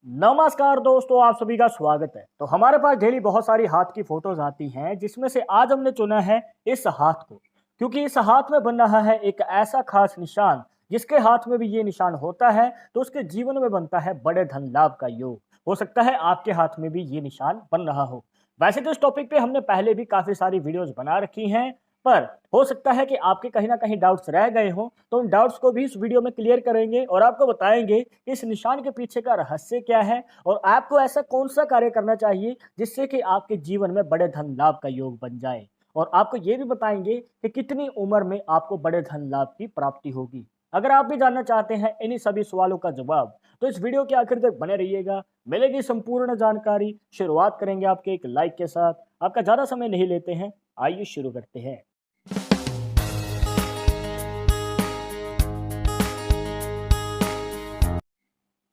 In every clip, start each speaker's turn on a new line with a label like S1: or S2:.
S1: नमस्कार दोस्तों, आप सभी का स्वागत है। तो हमारे पास डेली बहुत सारी हाथ की फोटोज आती हैं, जिसमें से आज हमने चुना है इस हाथ को, क्योंकि इस हाथ में बन रहा है एक ऐसा खास निशान। जिसके हाथ में भी ये निशान होता है तो उसके जीवन में बनता है बड़े धन लाभ का योग। हो सकता है आपके हाथ में भी ये निशान बन रहा हो। वैसे तो इस टॉपिक पे हमने पहले भी काफी सारी वीडियोस बना रखी हैं, पर हो सकता है कि आपके कहीं ना कहीं डाउट्स रह गए हों, तो उन डाउट्स को भी इस वीडियो में क्लियर करेंगे और आपको बताएंगे कि इस निशान के पीछे का रहस्य क्या है और आपको ऐसा कौन सा कार्य करना चाहिए जिससे कि आपके जीवन में बड़े धन लाभ का योग बन जाए। और आपको ये भी बताएंगे कि कितनी उम्र में आपको बड़े धन लाभ की प्राप्ति होगी। अगर आप भी जानना चाहते हैं इन्हीं सभी सवालों का जवाब, तो इस वीडियो के आखिर तक बने रहिएगा, मिलेगी संपूर्ण जानकारी। शुरुआत करेंगे आपके एक लाइक के साथ। आपका ज्यादा समय नहीं लेते हैं, आइए शुरू करते हैं।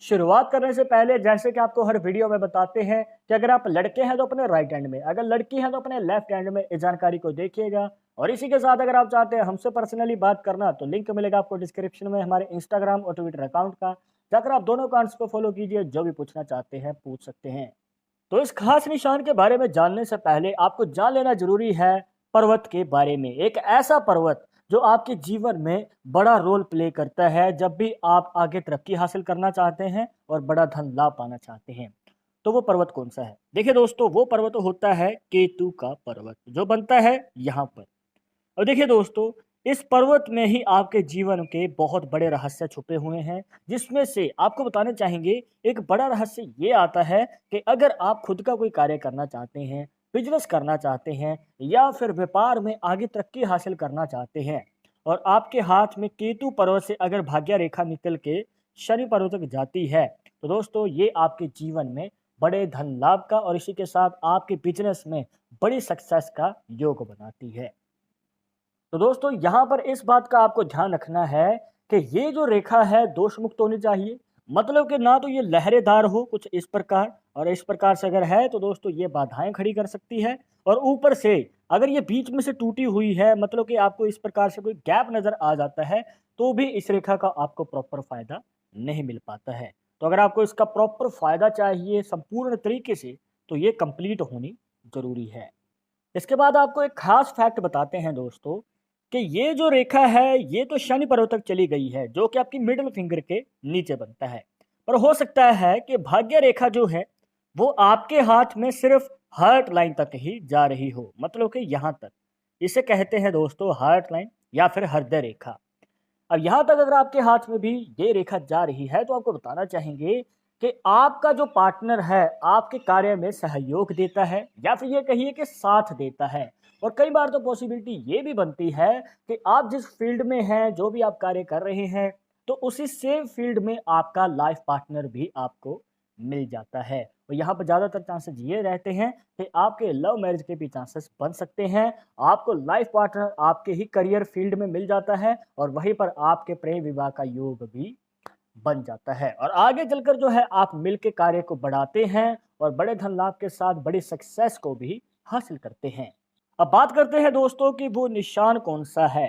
S1: शुरुआत करने से पहले जैसे कि आपको हर वीडियो में बताते हैं कि अगर आप लड़के हैं तो अपने राइट हैंड में, अगर लड़की है तो अपने लेफ्ट हैंड में इस जानकारी को देखिएगा। और इसी के साथ अगर आप चाहते हैं हमसे पर्सनली बात करना, तो लिंक मिलेगा आपको डिस्क्रिप्शन में हमारे इंस्टाग्राम और ट्विटर अकाउंट का। जाकर आप दोनों अकाउंट्स को फॉलो कीजिए, जो भी पूछना चाहते हैं पूछ सकते हैं। तो इस खास निशान के बारे में जानने से पहले आपको जान लेना जरूरी है पर्वत के बारे में। एक ऐसा पर्वत जो आपके जीवन में बड़ा रोल प्ले करता है जब भी आप आगे तरक्की हासिल करना चाहते हैं और बड़ा धन लाभ पाना चाहते हैं। तो वो पर्वत कौन सा है? देखिए दोस्तों, वो पर्वत होता है केतु का पर्वत, जो बनता है यहाँ पर। और देखिए दोस्तों, इस पर्वत में ही आपके जीवन के बहुत बड़े रहस्य छुपे हुए हैं, जिसमें से आपको बताना चाहेंगे एक बड़ा रहस्य ये आता है कि अगर आप खुद का कोई कार्य करना चाहते हैं, बिजनेस करना चाहते हैं या फिर व्यापार में आगे तरक्की हासिल करना चाहते हैं और आपके हाथ में केतु पर्वत से अगर भाग्य रेखा निकल के शनि पर्वत तक जाती है, तो दोस्तों ये आपके जीवन में बड़े धन लाभ का और इसी के साथ आपके बिजनेस में बड़ी सक्सेस का योग बनाती है। तो दोस्तों यहाँ पर इस बात का आपको ध्यान रखना है कि ये जो रेखा है दोष मुक्त होनी चाहिए। मतलब कि ना तो ये लहरेदार हो कुछ इस प्रकार, और इस प्रकार से अगर है तो दोस्तों ये बाधाएं खड़ी कर सकती है। और ऊपर से अगर ये बीच में से टूटी हुई है, मतलब कि आपको इस प्रकार से कोई गैप नजर आ जाता है, तो भी इस रेखा का आपको प्रॉपर फायदा नहीं मिल पाता है। तो अगर आपको इसका प्रॉपर फायदा चाहिए संपूर्ण तरीके से, तो ये कंप्लीट होनी जरूरी है। इसके बाद आपको एक खास फैक्ट बताते हैं दोस्तों कि ये जो रेखा है ये तो शनि पर्वत तक चली गई है, जो कि आपकी मिडिल फिंगर के नीचे बनता है। पर हो सकता है कि भाग्य रेखा जो है वो आपके हाथ में सिर्फ हार्ट लाइन तक ही जा रही हो, मतलब कि यहाँ तक। इसे कहते हैं दोस्तों हार्ट लाइन या फिर हृदय रेखा। अब यहाँ तक अगर आपके हाथ में भी ये रेखा जा रही है, तो आपको बताना चाहेंगे कि आपका जो पार्टनर है आपके कार्य में सहयोग देता है या फिर ये कहिए कि साथ देता है। और कई बार तो पॉसिबिलिटी ये भी बनती है कि आप जिस फील्ड में हैं, जो भी आप कार्य कर रहे हैं, तो उसी सेम फील्ड में आपका लाइफ पार्टनर भी आपको मिल जाता है। और यहाँ पर ज़्यादातर चांसेस ये रहते हैं कि आपके लव मैरिज के भी चांसेस बन सकते हैं। आपको लाइफ पार्टनर आपके ही करियर फील्ड में मिल जाता है और वहीं पर आपके प्रेम विवाह का योग भी बन जाता है। और आगे चलकर जो है आप मिलके कार्य को बढ़ाते हैं और बड़े धन लाभ के साथ बड़ी सक्सेस को भी हासिल करते हैं। अब बात करते हैं दोस्तों कि वो निशान कौन सा है।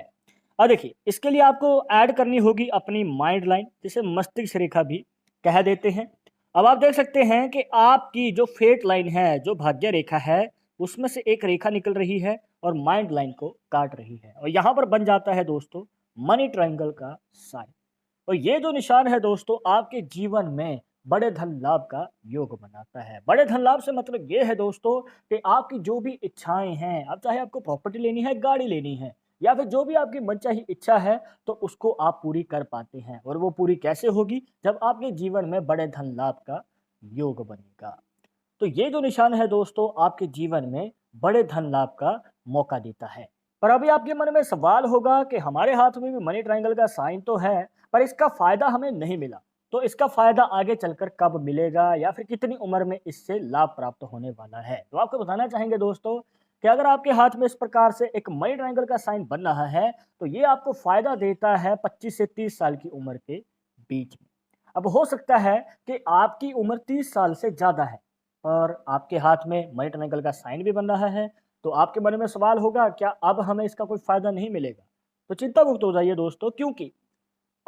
S1: अब देखिए, इसके लिए आपको ऐड करनी होगी अपनी माइंड लाइन, जिसे मस्तिष्क रेखा भी कह देते हैं। अब आप देख सकते हैं कि आपकी जो फेट लाइन है, जो भाग्य रेखा है, उसमें से एक रेखा निकल रही है और माइंड लाइन को काट रही है, और यहाँ पर बन जाता है दोस्तों मनी ट्रायंगल का साइन। और ये जो निशान है दोस्तों आपके जीवन में बड़े धन लाभ का योग बनाता है। बड़े धन लाभ से मतलब ये है दोस्तों कि आपकी जो भी इच्छाएं हैं, अब चाहे आपको प्रॉपर्टी लेनी है, गाड़ी लेनी है, या फिर जो भी आपकी मनचाही इच्छा है, तो उसको आप पूरी कर पाते हैं। और वो पूरी कैसे होगी? जब आपके जीवन में बड़े धन लाभ का योग बनेगा। तो ये जो निशान है दोस्तों आपके जीवन में बड़े धन लाभ का मौका देता है। पर अभी आपके मन में सवाल होगा कि हमारे हाथ में भी मनी ट्रायंगल का साइन तो है, पर इसका फायदा हमें नहीं मिला। तो इसका फायदा आगे चलकर कब मिलेगा या फिर कितनी उम्र में इससे लाभ प्राप्त होने वाला है? तो आपको बताना चाहेंगे दोस्तों कि अगर आपके हाथ में इस प्रकार से एक मनी ट्रायंगल का साइन बन रहा है, तो ये आपको फायदा देता है 25 से 30 साल की उम्र के बीच में। अब हो सकता है कि आपकी उम्र 30 साल से ज्यादा है और आपके हाथ में मनी ट्रायंगल का साइन भी बन रहा है, तो आपके मन में सवाल होगा क्या अब हमें इसका कोई फायदा नहीं मिलेगा? तो चिंता मुक्त हो जाइए दोस्तों, क्योंकि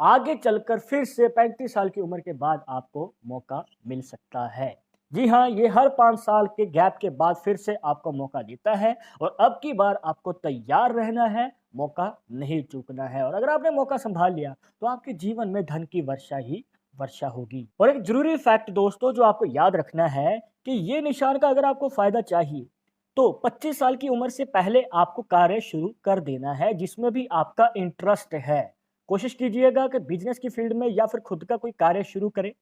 S1: आगे चलकर फिर से 35 साल की उम्र के बाद आपको मौका मिल सकता है। जी हाँ, ये हर 5 साल के गैप के बाद फिर से आपको मौका देता है और अब की बार आपको तैयार रहना है, मौका नहीं चूकना है और अगर आपने मौका संभाल लिया तो आपके जीवन में धन की वर्षा ही वर्षा होगी। और एक जरूरी फैक्ट दोस्तों जो आपको याद रखना है कि ये निशान का अगर आपको फायदा चाहिए तो 25 साल की उम्र से पहले आपको कार्य शुरू कर देना है जिसमें भी आपका इंटरेस्ट है। कोशिश कीजिएगा कि बिजनेस की फील्ड में या फिर खुद का कोई कार्य शुरू करें।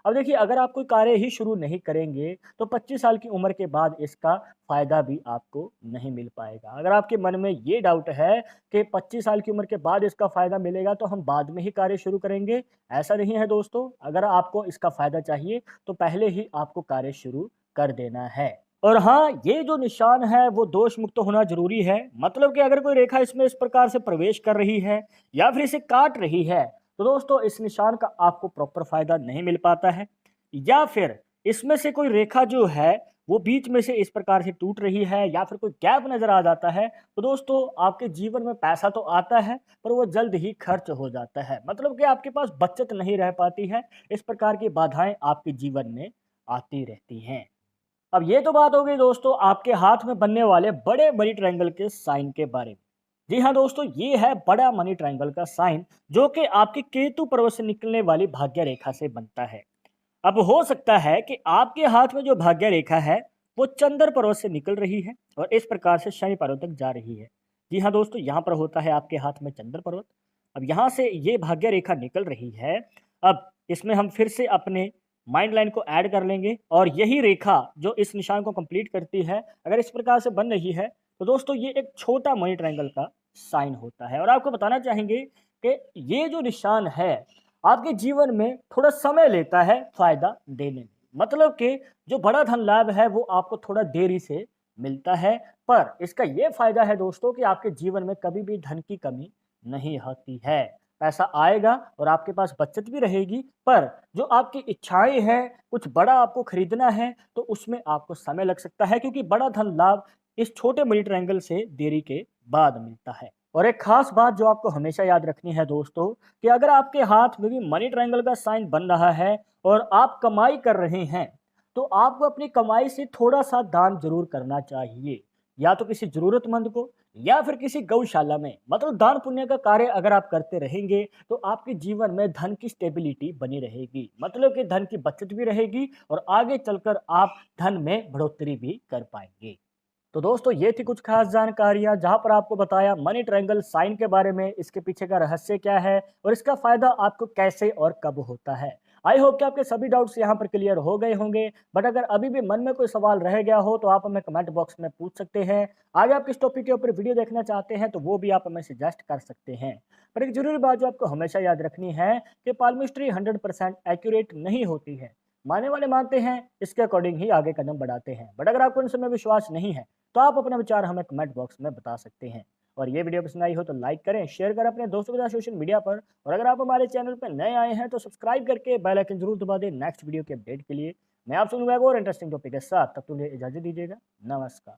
S1: अब देखिए अगर आप कोई कार्य ही शुरू नहीं करेंगे तो 25 साल की उम्र के बाद इसका फ़ायदा भी आपको नहीं मिल पाएगा। अगर आपके मन में ये डाउट है कि 25 साल की उम्र के बाद इसका फ़ायदा मिलेगा तो हम बाद में ही कार्य शुरू करेंगे, ऐसा नहीं है दोस्तों। अगर आपको इसका फ़ायदा चाहिए तो पहले ही आपको कार्य शुरू कर देना है। और हाँ, ये जो निशान है वो दोष मुक्त होना ज़रूरी है। मतलब कि अगर कोई रेखा इसमें इस प्रकार से प्रवेश कर रही है या फिर इसे काट रही है तो दोस्तों इस निशान का आपको प्रॉपर फायदा नहीं मिल पाता है। या फिर इसमें से कोई रेखा जो है वो बीच में से इस प्रकार से टूट रही है या फिर कोई गैप नजर आ जाता है तो दोस्तों आपके जीवन में पैसा तो आता है पर वो जल्द ही खर्च हो जाता है। मतलब कि आपके पास बचत नहीं रह पाती है। इस प्रकार की बाधाएं आपके जीवन में आती रहती हैं। अब ये तो बात हो गई दोस्तों आपके हाथ में बनने वाले बड़े मनी ट्रायंगल के साइन के बारे में। जी हाँ दोस्तों, ये है बड़ा मनी ट्रायंगल का साइन जो कि आपके केतु पर्वत से निकलने वाली भाग्य रेखा से बनता है। अब हो सकता है कि आपके हाथ में जो भाग्य रेखा है वो चंद्र पर्वत से निकल रही है और इस प्रकार से शनि पर्वत तक जा रही है। जी हाँ दोस्तों, यहाँ पर होता है आपके हाथ में चंद्र पर्वत। अब यहाँ से ये भाग्य रेखा निकल रही है। अब इसमें हम फिर से अपने माइंड लाइन को ऐड कर लेंगे और यही रेखा जो इस निशान को कंप्लीट करती है अगर इस प्रकार से बन रही है तो दोस्तों ये एक छोटा मनी ट्रायंगल का साइन होता है। और आपको बताना चाहेंगे कि ये जो निशान है आपके जीवन में थोड़ा समय लेता है फायदा देने में। मतलब कि जो बड़ा धन लाभ है वो आपको थोड़ा देरी से मिलता है पर इसका ये फायदा है दोस्तों कि आपके जीवन में कभी भी धन की कमी नहीं होती है। पैसा आएगा और आपके पास बचत भी रहेगी पर जो आपकी इच्छाएं हैं कुछ बड़ा आपको खरीदना है तो उसमें आपको समय लग सकता है क्योंकि बड़ा धन लाभ इस छोटे मनी ट्रायंगल से देरी के बाद मिलता है। और एक खास बात जो आपको हमेशा याद रखनी है दोस्तों कि अगर आपके हाथ में भी मनी ट्रायंगल का साइन बन रहा है और आप कमाई कर रहे हैं तो आपको अपनी कमाई से थोड़ा सा दान जरूर करना चाहिए। या तो किसी जरूरतमंद को या फिर किसी गौशाला में। मतलब दान पुण्य का कार्य अगर आप करते रहेंगे तो आपके जीवन में धन की स्टेबिलिटी बनी रहेगी। मतलब कि धन की बचत भी रहेगी और आगे चलकर आप धन में बढ़ोतरी भी कर पाएंगे। तो दोस्तों ये थी कुछ खास जानकारियां जहां पर आपको बताया मनी ट्रायंगल साइन के बारे में, इसके पीछे का रहस्य क्या है और इसका फायदा आपको कैसे और कब होता है। आई होप कि आपके सभी डाउट्स यहां पर क्लियर हो गए होंगे। बट अगर अभी भी मन में कोई सवाल रह गया हो तो आप हमें कमेंट बॉक्स में पूछ सकते हैं। आगे आप किस टॉपिक के ऊपर वीडियो देखना चाहते हैं तो वो भी आप हमें सजेस्ट कर सकते हैं। पर एक जरूरी बात जो आपको हमेशा याद रखनी है कि पाल्मिस्ट्री 100% एक्यूरेट नहीं होती है। मानने वाले मानते हैं, इसके अकॉर्डिंग ही आगे कदम बढ़ाते हैं। बट अगर आपको उनसे में विश्वास नहीं है तो आप अपना विचार हमें कमेंट बॉक्स में बता सकते हैं। और ये वीडियो पसंद आई हो तो लाइक करें, शेयर करें अपने दोस्तों के साथ सोशल मीडिया पर। और अगर आप हमारे चैनल पर नए आए हैं तो सब्सक्राइब करके बेल आइकन जरूर दबा दें नेक्स्ट वीडियो के अपडेट के लिए। मैं आपसे मिलूंगा एक और इंटरेस्टिंग टॉपिक के साथ, तब तक के लिए इजाजत दीजिएगा। नमस्कार।